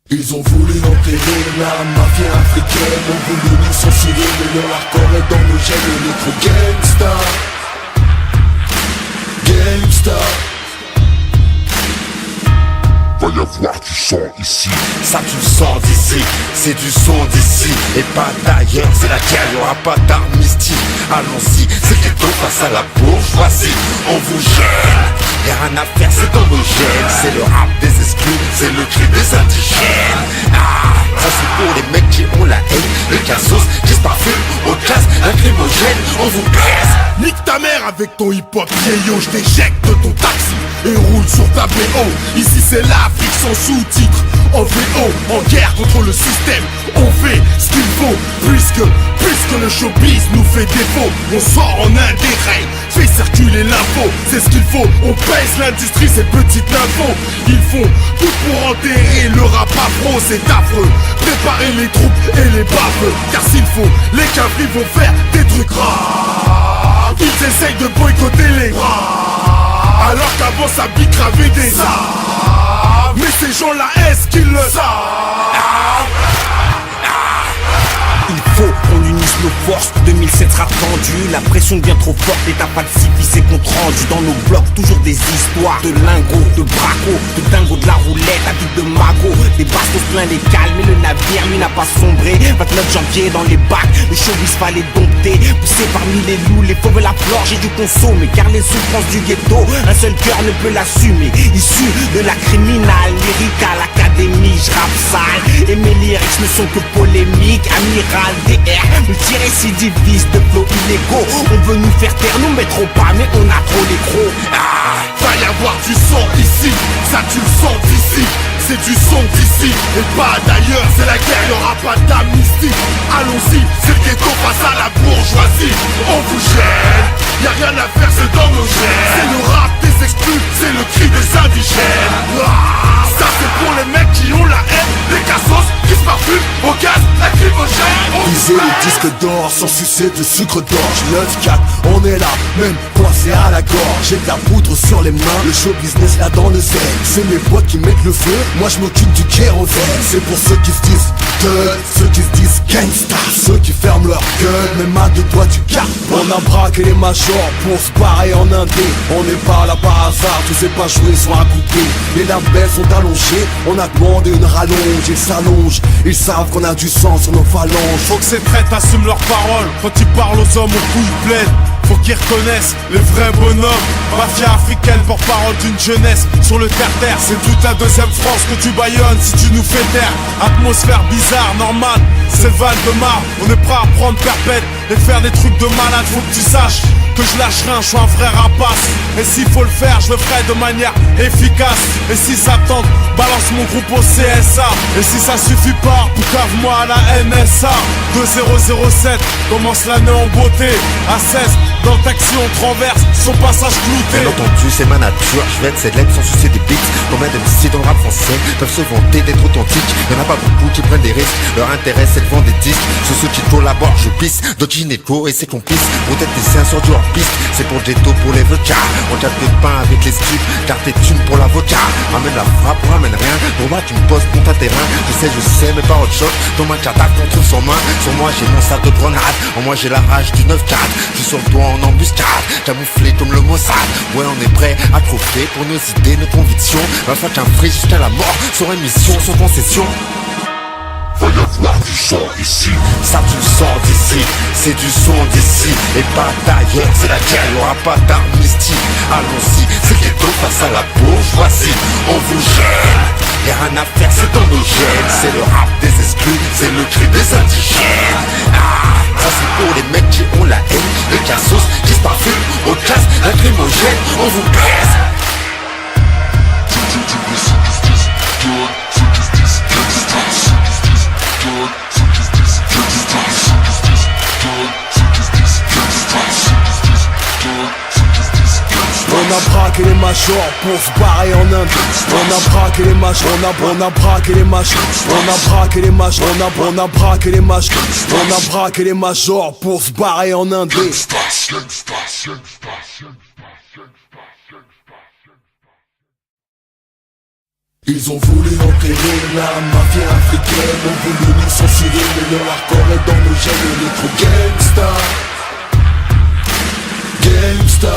Ils ont voulu enterrer la mafia africaine, ont voulu nous censurer, mais leur accord est dans nos gènes. Et notre gangsta, gangsta, va y avoir du sang ici. Ça tu le sens d'ici, c'est du son d'ici et pas d'ailleurs, c'est la guerre, y'aura pas d'amnistie. Allons-y, c'est le ghetto face à la bourgeoisie. On vous gêne, y'a rien à faire, c'est homogène. C'est le rap des exclus, c'est le cri des indigènes. Ça c'est pour les mecs qui ont la haine, les cassos qui se parfument au gaz lacrymogène. On vous baise. Nique ta mère avec ton hip-hop vieillot, je t'éjecte de ton taxi et roule sur ta BO. Ici c'est l'Afrique sans sous-titres, en VO, en guerre contre le système. On fait ce qu'il faut, puisque le showbiz nous fait défaut. On sort en un des règles, fait circuler l'info, c'est ce qu'il faut. On pèse l'industrie, ces petites infos. Ils font tout pour enterrer le rap afro, c'est affreux. Préparez les troupes et les baveux, car s'il faut, les cabris vont faire des trucs rares. Ils essayent de boycotter les rares, alors qu'avant ça bicravait des arts. Mais ces gens-là, est-ce qu'ils le savent? Il faut qu'on unisse nos forces, 2007 sera tendu. La pression devient trop forte, l'état pacifiste c'est compte rendu. Dans nos blocs, toujours des histoires de lingots, de bracos, de dingos de la roulette, à vide de magots. Des bastos plein les cales, mais le navire lui n'a pas sombré. 29 janvier dans les bacs, le showbiz fallait dompter. Poussé parmi les loups, les fauves la flore, j'ai dû consommer. Car les souffrances du ghetto, un seul cœur ne peut l'assumer. Issu de la criminale, lyrique à l'académie, je rappe sale. Et mes lyrics ne sont que polémiques, amiral DR, multirécidiviste de flots illégaux. On veut nous faire taire, nous mettrons pas, mais on a trop les crocs. Va y avoir du sang ici, ça tu le sens d'ici. C'est du son d'ici et pas d'ailleurs, c'est la guerre, y'aura pas d'amnistie. Allons-y, c'est le ghetto face à la bourgeoisie. On vous gêne, y'a rien à faire, c'est dans nos gènes. C'est le rap des exclus, c'est le cri des indigènes. Ça c'est pour les mecs qui ont la haine, les cassos qui se parfument au gaz lacrymogène. Viser le disque d'or sans sucer de sucre d'orge. 9-4, on est là, même coincé à la gorge. J'ai de la poudre sur les mains, le show business là dans le zen. C'est mes potes qui mettent le feu, moi je m'occupe du kérosène. C'est pour ceux qui se disent thug, ceux qui se disent gangsta, ceux qui ferment leur gueule, même à deux doigts du cap. On a braqué les majors pour se barrer en indé. On n'est pas là par hasard, tous ces pas joués sont à couper. Les labels sont allongés, on a demandé une rallonge. Ils s'allongent, ils savent qu'on a du sang sur nos phalanges. Faut que ces traîtres assument leurs paroles quand ils parlent aux hommes aux couilles pleines. Faut qu'ils reconnaissent les vrais bonhommes. Mafia africaine, porte-parole d'une jeunesse sur le terre-terre. C'est toute la deuxième France que tu baillonnes si tu nous fais taire. Atmosphère bizarre, normale, c'est le Val de Marne. On est prêt à prendre perpète et faire des trucs de malade. Faut que tu saches que je lâche rien, je suis un vrai rapace. Et s'il faut le faire, je le ferai de manière efficace. Et si ça tente, balance mon groupe au CSA. Et si ça suffit pas, cave-moi à la NSA. 2007, commence l'année en beauté. À 16, dans le taxi on traverse, son passage clouté. Bien entendu c'est ma nature, je vais être célèbre sans sucer des beats. Combien de MC dans le rap français peuvent se vanter d'être authentiques? Y'en a pas beaucoup qui prennent des risques, leur intérêt c'est de vendre des disques. Sur ceux qui collaborent je pisse, d'autres gynéco et ses complices. Peut-être des séances sur du hors-piste, c'est pour le ghetto, pour les vecas. On tape des pains avec les stups, garde tes thunes pour l'avocat. Ramène la frappe, ramène rien, pour moi tu me poses contre un terrain. Je sais, mais pas autre chose, dans ma carte qu'on trouve sans main. Sur moi j'ai mon sac de grenade, en moi j'ai la rage du 9-4. Je suis sur le toit en embuscade, camouflé comme le Mossad. Ouais on est prêt à trophée pour nos idées, nos convictions. Va faire qu'un free jusqu'à la mort, sur émission, sans concession. Va y avoir du sang ici. Ça tu le sens d'ici, c'est du son d'ici et pas d'ailleurs, c'est la guerre, y'aura pas d'amnistie. Allons-y, c'est le ghetto face à la bourgeoisie. On vous gêne, y'a rien à faire, c'est dans nos gènes. C'est le rap des exclus, c'est le cri des indigènes. Ça c'est pour les mecs qui ont la haine, les cassos qui se parfument au gaz lacrymogène. On vous baise. On a braqué les majors pour se barrer en Inde. On a braqué les majors, on a braqué les majors. On a braqué les majors, on a braqué les majors. On a braqué les majors pour se barrer en Inde. Ils ont voulu enterrer la mafia problème, on veut nous censurer, mais le hardcore est dans nos gènes, on est trop gangsta. Gangsta.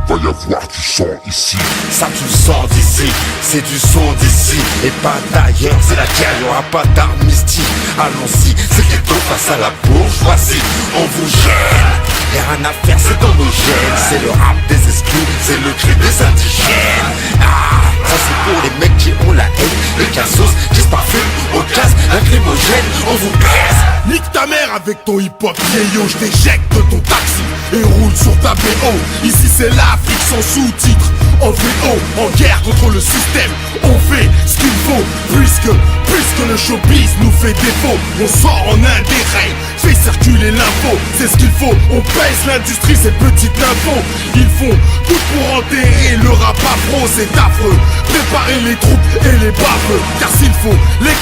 Va y avoir du sang ici. Ça tu le sens d'ici, c'est du son d'ici et pas d'ailleurs, c'est la guerre, y'aura pas d'armistice. Allons-y, c'est ghetto face à la bourgeoisie. On vous gêne, y'a rien à faire, c'est dans nos gènes. C'est le rap des exclus, c'est le cri des indigènes. Ah, ça c'est pour les mecs qui ont la haine, les cassos qui se parfument au gaz lacrymogène. On vous baisse. Nique ta mère avec ton hip-hop vieillot, je t'éjecte de ton taxi et roule sur ta BO. Ici c'est l'Afrique sans sous-titres, en VO, en guerre contre le système. On fait ce qu'il faut, puisque le showbiz nous fait défaut. On sort en un des règles, fait circuler l'info, c'est ce qu'il faut. On pèse l'industrie, ces petites infos. Ils font tout pour enterrer le rap afro, c'est affreux. Préparez les troupes et les baveux, car s'il faut les